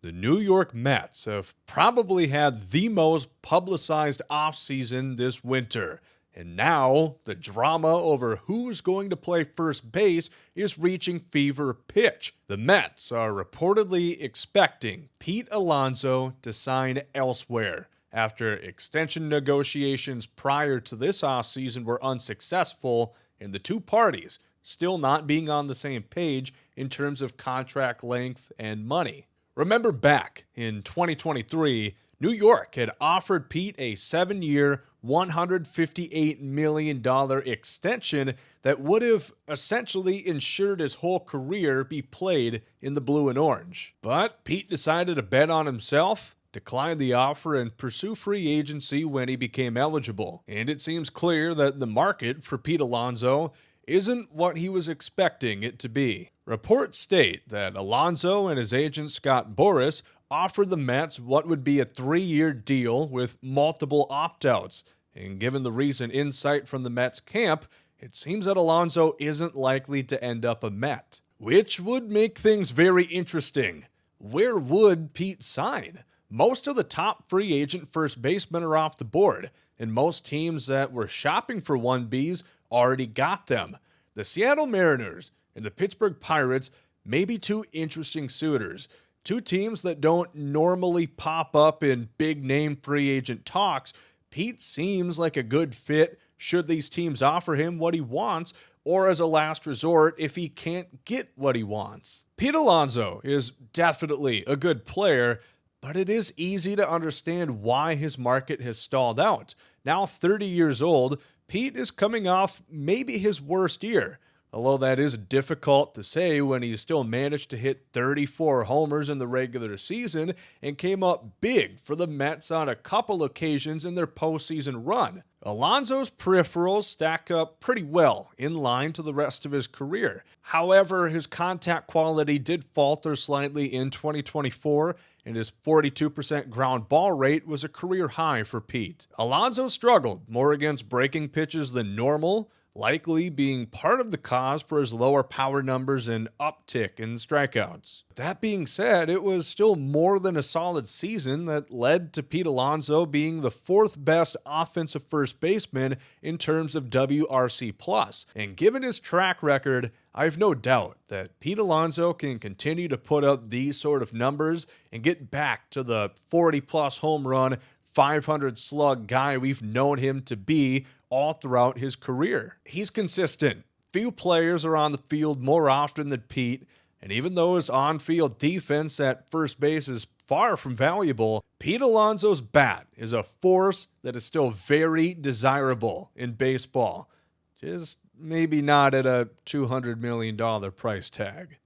The New York Mets have probably had the most publicized offseason this winter. And now, the drama over who's going to play first base is reaching fever pitch. The Mets are reportedly expecting Pete Alonso to sign elsewhere after extension negotiations prior to this offseason were unsuccessful and the two parties still not being on the same page in terms of contract length and money. Remember back in 2023, New York had offered Pete a 7-year, $158 million extension that would have essentially ensured his whole career be played in the blue and orange. But Pete decided to bet on himself, declined the offer, and pursue free agency when he became eligible. And it seems clear that the market for Pete Alonso isn't what he was expecting it to be. Reports state that Alonso and his agent Scott Boras offered the Mets what would be a 3-year deal with multiple opt-outs, and given the recent insight from the Mets camp, it seems that Alonso isn't likely to end up a Met, which would make things very interesting. Where would Pete sign? Most of the top free agent first basemen are off the board, and most teams that were shopping for 1Bs already got them. The Seattle Mariners and the Pittsburgh Pirates may be two interesting suitors. Two teams that don't normally pop up in big-name free agent talks. Pete seems like a good fit should these teams offer him what he wants, or as a last resort if he can't get what he wants. Pete Alonso is definitely a good player, but it is easy to understand why his market has stalled out. Now 30 years old, Pete is coming off maybe his worst year. Although that is difficult to say when he still managed to hit 34 homers in the regular season and came up big for the Mets on a couple occasions in their postseason run. Alonso's peripherals stack up pretty well in line to the rest of his career. However, his contact quality did falter slightly in 2024, and his 42% ground ball rate was a career high for Pete. Alonso struggled more against breaking pitches than normal, likely being part of the cause for his lower power numbers and uptick in strikeouts. That being said, it was still more than a solid season that led to Pete Alonso being the 4th best offensive first baseman in terms of WRC+. And given his track record, I have no doubt that Pete Alonso can continue to put up these sort of numbers and get back to the 40-plus home run, 500 slug guy we've known him to be all throughout his career. He's consistent. Few players are on the field more often than Pete, and even though his on-field defense at first base is far from valuable, Pete Alonso's bat is a force that is still very desirable in baseball. Just maybe not at a $200 million price tag.